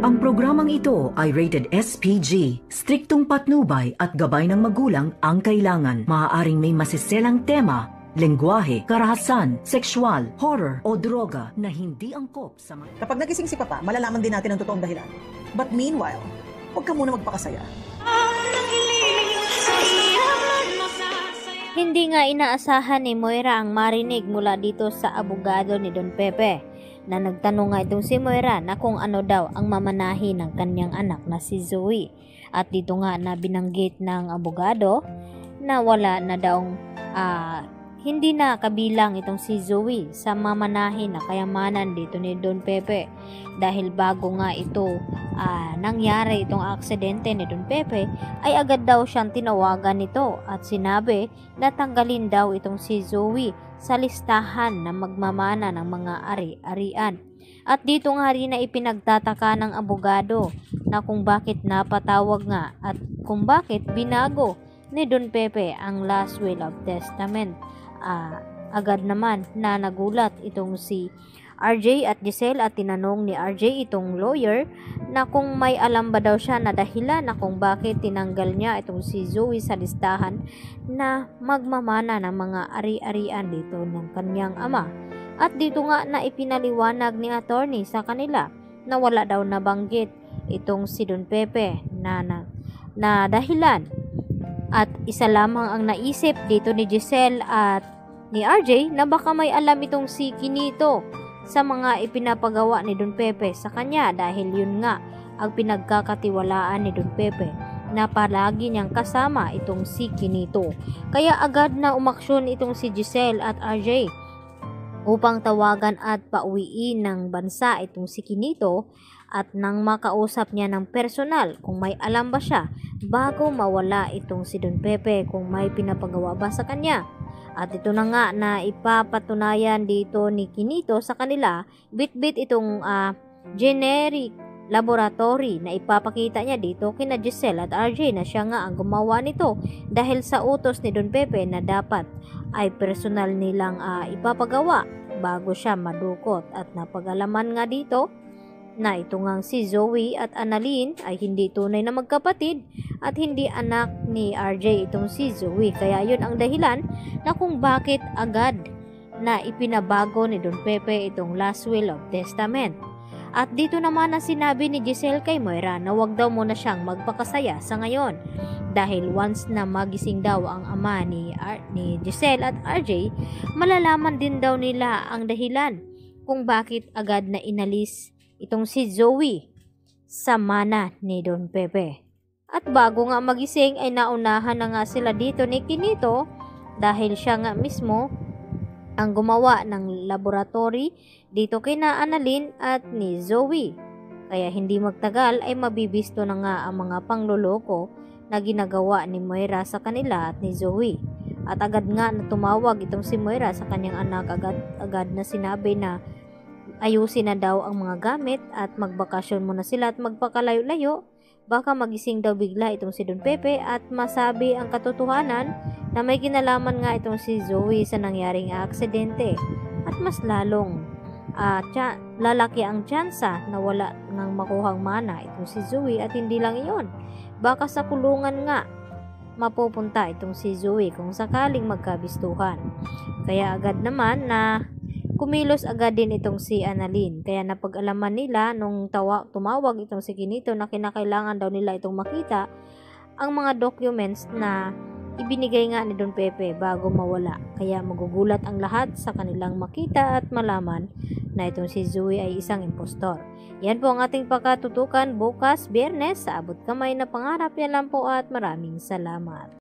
Ang programang ito ay rated SPG. Striktong patnubay at gabay ng magulang ang kailangan. Maaaring may masiselang tema, lengguwahe, karahasan, sexual, horror o droga na hindi angkop sa mga... Kapag nagising si Papa, malalaman din natin ang totoong dahilan. But meanwhile, huwag ka muna magpakasaya. Hindi nga inaasahan ni Moira ang marinig mula dito sa abogado ni Don Pepe na nagtanong nga itong si Moira na kung ano daw ang mamanahin ng kanyang anak na si Zoe. At dito nga na binanggit ng abogado na wala na daw hindi na kabilang itong si Zoe sa mamanahin na kayamanan dito ni Don Pepe dahil bago nga ito nangyari itong aksidente ni Don Pepe ay agad daw siyang tinawagan nito at sinabi na tanggalin daw itong si Zoe sa listahan na magmamana ng mga ari-arian. At dito nga rin na ipinagtataka ng abogado na kung bakit napatawag nga at kung bakit binago ni Don Pepe ang last will of testament. Agad naman na nagulat itong si RJ at Giselle at tinanong ni RJ itong lawyer na kung may alam ba daw siya na dahilan na kung bakit tinanggal niya itong si Zoe sa listahan na magmamana ng mga ari-arian dito ng kanyang ama. At dito nga na ipinaliwanag ni attorney sa kanila na wala daw nabanggit itong si Don Pepe na dahilan. At isa lamang ang naisip dito ni Giselle at ni RJ na baka may alam itong si Kinito sa mga ipinapagawa ni Don Pepe sa kanya dahil yun nga ang pinagkakatiwalaan ni Don Pepe na palagi niyang kasama itong si Kinito. Kaya agad na umaksyon itong si Giselle at RJ upang tawagan at pauwiin ng bansa itong si Kinito at nang makausap niya ng personal kung may alam ba siya bago mawala itong si Don Pepe kung may pinapagawa ba sa kanya. At ito na nga na ipapatunayan dito ni Kinito sa kanila, bit-bit itong generic laboratory na ipapakita niya dito kina Giselle at RJ na siya nga ang gumawa nito dahil sa utos ni Don Pepe na dapat ay personal nilang ipapagawa bago siya madukot. At napag-alaman nga dito na ito ngang si Zoe at Annalyn ay hindi tunay na magkapatid at hindi anak ni RJ itong si Zoe. Kaya yun ang dahilan na kung bakit agad na ipinabago ni Don Pepe itong last will of testament. At dito naman na sinabi ni Giselle kay Moira na wag daw muna siyang magpakasaya sa ngayon dahil once na magising daw ang ama ni Giselle at RJ, malalaman din daw nila ang dahilan kung bakit agad na inalis itong si Zoe sa mana ni Don Pepe. At bago nga magising ay naunahan na nga sila dito ni Kinito dahil siya nga mismo ang gumawa ng laboratory dito kina Annalyn at ni Zoe. Kaya hindi magtagal ay mabibisto na nga ang mga pangloloko na ginagawa ni Moira sa kanila at ni Zoe. At agad nga na tumawag itong si Moira sa kanyang anak, agad na sinabi na ayusin na daw ang mga gamit at magbakasyon muna sila at magpakalayo-layo. Baka magising daw bigla itong si Don Pepe at masabi ang katotohanan na may kinalaman nga itong si Zoe sa nangyaring aksidente. At mas lalong lalaki ang tsansa na wala nang makuhang mana itong si Zoe. At hindi lang iyon, baka sa kulungan nga mapupunta itong si Zoe kung sakaling magkabistuhan. Kaya agad naman na kumilos agad din itong si Annalyn. Kaya napag-alaman nila nung tumawag itong si Kinito na kinakailangan daw nila itong makita ang mga documents na ibinigay nga ni Don Pepe bago mawala. Kaya magugulat ang lahat sa kanilang makita at malaman na itong si Zoe ay isang impostor. Yan po ang ating pagkatutukan bukas, Biyernes, sa abot kamay na pangarap. Yan lang po at maraming salamat.